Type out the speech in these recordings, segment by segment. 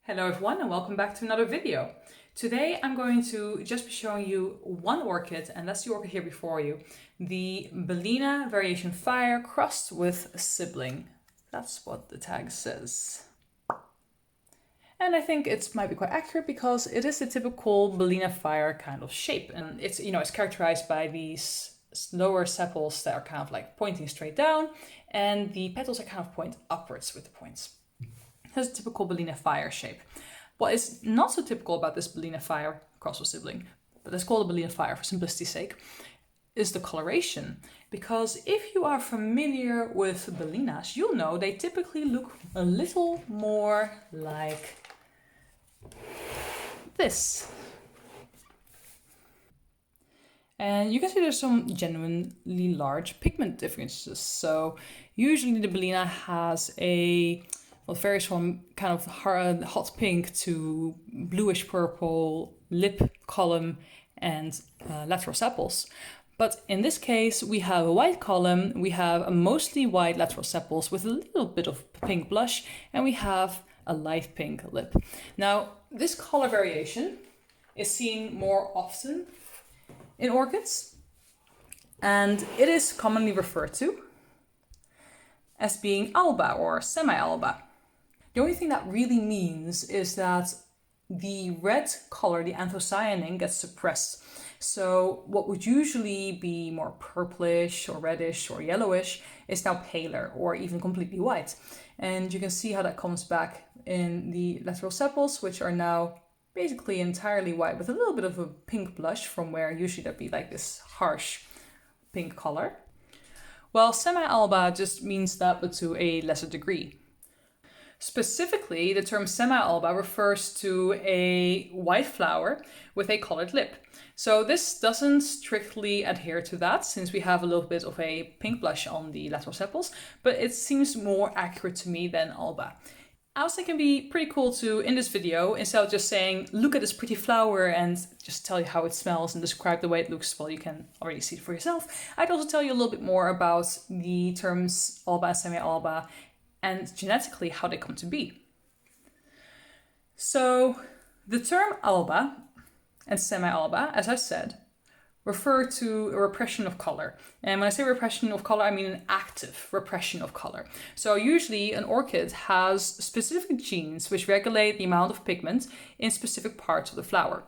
Hello everyone and welcome back to another video. Today I'm going to just be showing you one orchid, and that's the orchid here before you. The bellina variation fire crossed with a sibling. That's what the tag says. And I think it might be quite accurate because it is the typical bellina fire kind of shape. And it's characterized by these lower sepals that are kind of like pointing straight down, and the petals are kind of point upwards with the points. Has a typical bellina fire shape. What is not so typical about this bellina fire cross with sibling, but let's call it bellina fire for simplicity's sake, is the coloration. Because if you are familiar with bellinas, you'll know they typically look a little more like this. And you can see there's some genuinely large pigment differences. So usually the bellina has it varies from kind of hot pink to bluish purple lip column and lateral sepals. But in this case, we have a white column, we have a mostly white lateral sepals with a little bit of pink blush, and we have a light pink lip. Now, this color variation is seen more often in orchids, and it is commonly referred to as being alba or semi-alba. The only thing that really means is that the red color, the anthocyanin, gets suppressed. So what would usually be more purplish or reddish or yellowish is now paler or even completely white. And you can see how that comes back in the lateral sepals, which are now basically entirely white with a little bit of a pink blush from where usually there'd be like this harsh pink color. Well, semi-alba just means that, but to a lesser degree. Specifically, the term semi-alba refers to a white flower with a colored lip. So this doesn't strictly adhere to that, since we have a little bit of a pink blush on the lateral sepals, but it seems more accurate to me than alba. I was thinking it'd be pretty cool to, in this video, instead of just saying, look at this pretty flower and just tell you how it smells and describe the way it looks, well, you can already see it for yourself. I'd also tell you a little bit more about the terms alba and semi-alba and genetically how they come to be. So the term alba and semi-alba, as I said, refer to a repression of color. And when I say repression of color, I mean an active repression of color. So usually an orchid has specific genes which regulate the amount of pigment in specific parts of the flower.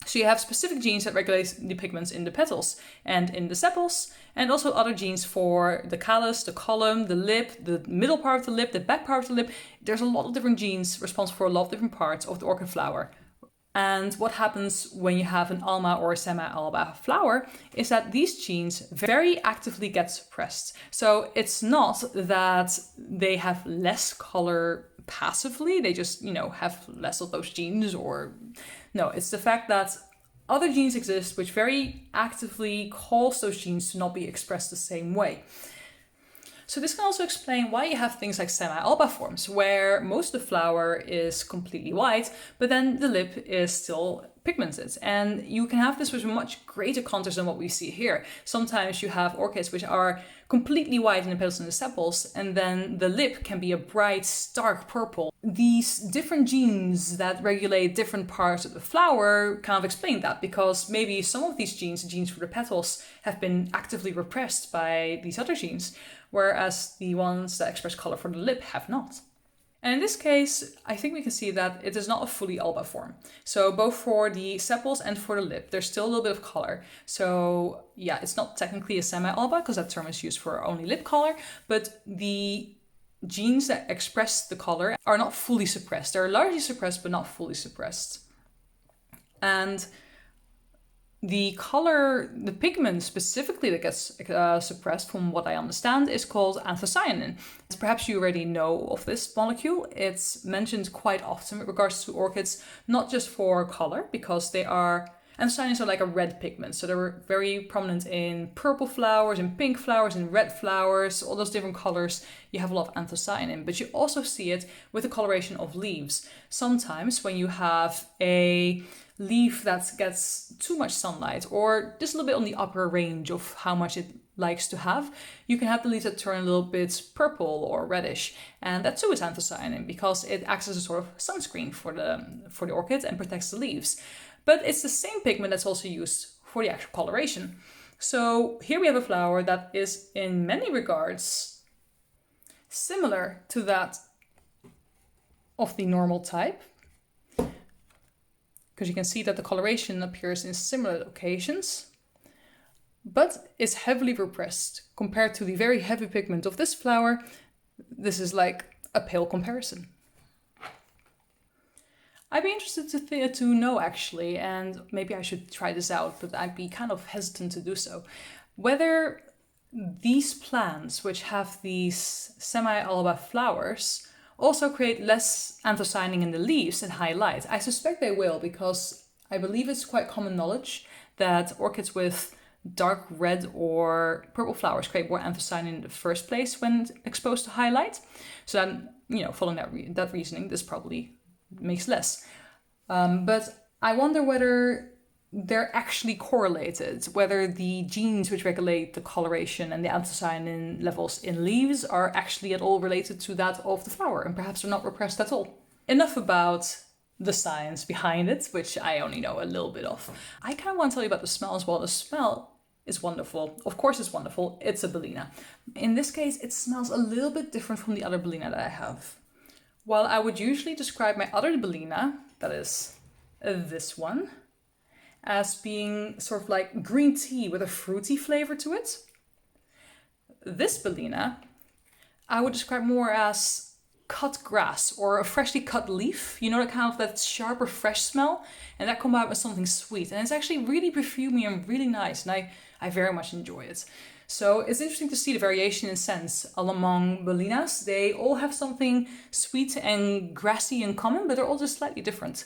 So you have specific genes that regulate the pigments in the petals and in the sepals, and also other genes for the callus, the column, the lip, the middle part of the lip, the back part of the lip. There's a lot of different genes responsible for a lot of different parts of the orchid flower. And what happens when you have an alba or a semi-alba flower is that these genes very actively get suppressed. So it's not that they have less color passively, they just, have less of those genes, or no, it's the fact that other genes exist which very actively cause those genes to not be expressed the same way. So this can also explain why you have things like semi-alba forms, where most of the flower is completely white, but then the lip is still pigmented. And you can have this with much greater contrast than what we see here. Sometimes you have orchids which are completely white in the petals and the sepals, and then the lip can be a bright, stark purple. These different genes that regulate different parts of the flower kind of explain that, because maybe some of these genes, the genes for the petals, have been actively repressed by these other genes, whereas the ones that express color for the lip have not. And in this case, I think we can see that it is not a fully alba form. So both for the sepals and for the lip, there's still a little bit of color. So yeah, it's not technically a semi-alba because that term is used for only lip color, but the genes that express the color are not fully suppressed. They're largely suppressed, but not fully suppressed. And the color, the pigment specifically that gets suppressed, from what I understand, is called anthocyanin. Perhaps you already know of this molecule. It's mentioned quite often with regards to orchids, not just for color, because anthocyanins are like a red pigment. So they're very prominent in purple flowers, in pink flowers, in red flowers, all those different colors. You have a lot of anthocyanin, but you also see it with the coloration of leaves. Sometimes when you have a leaf that gets too much sunlight, or just a little bit on the upper range of how much it likes to have, you can have the leaves that turn a little bit purple or reddish. And that too is anthocyanin because it acts as a sort of sunscreen for the orchid and protects the leaves. But it's the same pigment that's also used for the actual coloration. So here we have a flower that is in many regards similar to that of the normal type, because you can see that the coloration appears in similar locations, but is heavily repressed compared to the very heavy pigment of this flower. This is like a pale comparison. I'd be interested to know actually, and maybe I should try this out, but I'd be kind of hesitant to do so, whether these plants, which have these semi-alba flowers, also create less anthocyanin in the leaves at high light. I suspect they will, because I believe it's quite common knowledge that orchids with dark red or purple flowers create more anthocyanin in the first place when exposed to high light. So then, following that reasoning, this probably makes less. But I wonder whether they're actually correlated, whether the genes which regulate the coloration and the anthocyanin levels in leaves are actually at all related to that of the flower, and perhaps are not repressed at all. Enough about the science behind it, which I only know a little bit of. I kind of want to tell you about the smell as well. The smell is wonderful. Of course it's wonderful. It's a bellina. In this case, it smells a little bit different from the other bellina that I have. While I would usually describe my other bellina, that is this one, as being sort of like green tea with a fruity flavor to it, this bellina I would describe more as cut grass or a freshly cut leaf. You know, that kind of that sharper fresh smell, and that combined with something sweet. And it's actually really perfumey and really nice, and I very much enjoy it. So it's interesting to see the variation in scents among bellinas. They all have something sweet and grassy in common, but they're all just slightly different.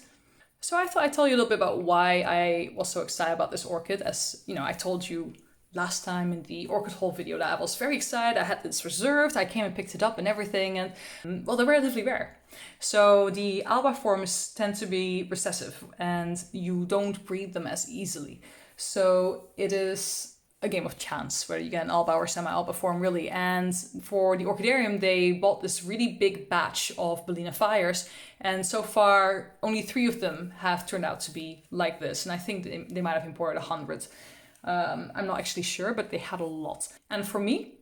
So I thought I'd tell you a little bit about why I was so excited about this orchid. As you know, I told you last time in the orchid haul video that I was very excited. I had this reserved. I came and picked it up and everything, and well, they're relatively rare. So the alba forms tend to be recessive, and you don't breed them as easily. So it is a game of chance whether you get an alba or semi-alba form, really. And for the orchidarium, they bought this really big batch of bellina fires, and so far only 3 of them have turned out to be like this, and I think they might have imported 100. I'm not actually sure, but they had a lot. And for me,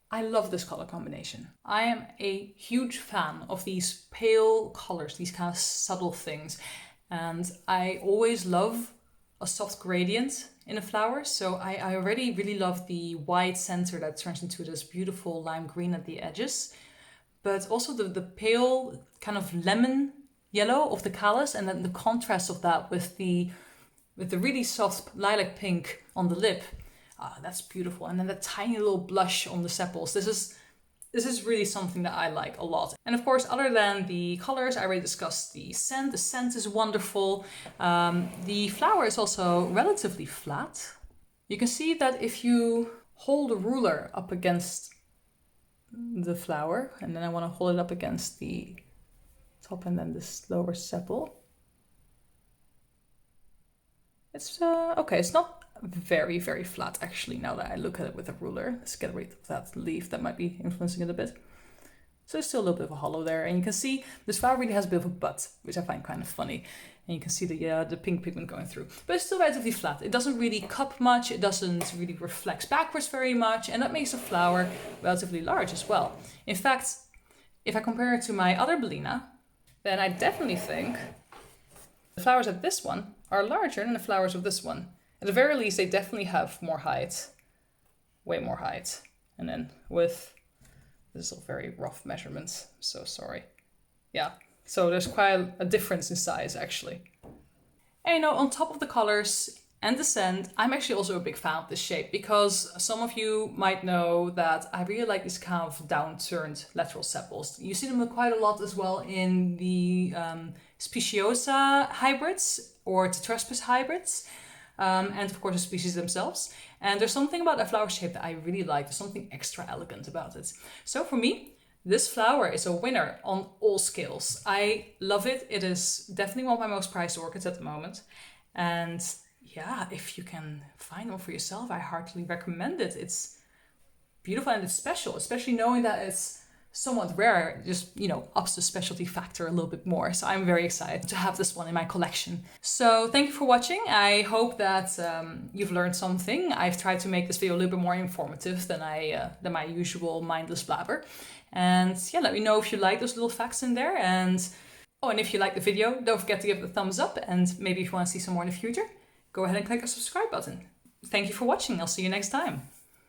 I love this color combination. I am a huge fan of these pale colors, these kind of subtle things, and I always love a soft gradient in a flower. So I already really love the white center that turns into this beautiful lime green at the edges, but also the pale kind of lemon yellow of the callus, and then the contrast of that with the really soft lilac pink on the lip. That's beautiful. And then the tiny little blush on the sepals. This is really something that I like a lot. And of course, other than the colors, I already discussed the scent. The scent is wonderful. The flower is also relatively flat. You can see that if you hold a ruler up against the flower, and then I want to hold it up against the top and then this lower sepal. It's okay, it's not very, very flat actually, now that I look at it with a ruler. Let's get rid of that leaf that might be influencing it a bit. So there's still a little bit of a hollow there, and you can see this flower really has a bit of a butt, which I find kind of funny. And you can see the pink pigment going through. But it's still relatively flat. It doesn't really cup much, it doesn't really reflect backwards very much, and that makes the flower relatively large as well. In fact, if I compare it to my other bellina, then I definitely think the flowers of this one are larger than the flowers of this one. At the very least, they definitely have more height, way more height. And then with, this is a very rough measurement, so sorry. Yeah, so there's quite a difference in size actually. And you know, on top of the colors and the scent, I'm actually also a big fan of this shape, because some of you might know that I really like these kind of downturned lateral sepals. You see them quite a lot as well in the speciosa hybrids or tetraspis hybrids, and of course the species themselves. And there's something about that flower shape that I really like. There's something extra elegant about it. So for me, this flower is a winner on all scales. I love it. It is definitely one of my most prized orchids at the moment. And yeah, if you can find one for yourself, I heartily recommend it. It's beautiful and it's special, especially knowing that it's somewhat rare, just, you know, ups the specialty factor a little bit more. So I'm very excited to have this one in my collection. So thank you for watching. I hope that you've learned something. I've tried to make this video a little bit more informative than my usual mindless blabber. And yeah, let me know if you like those little facts in there. And oh, and if you like the video, don't forget to give it a thumbs up. And maybe if you want to see some more in the future, go ahead and click the subscribe button. Thank you for watching. I'll see you next time.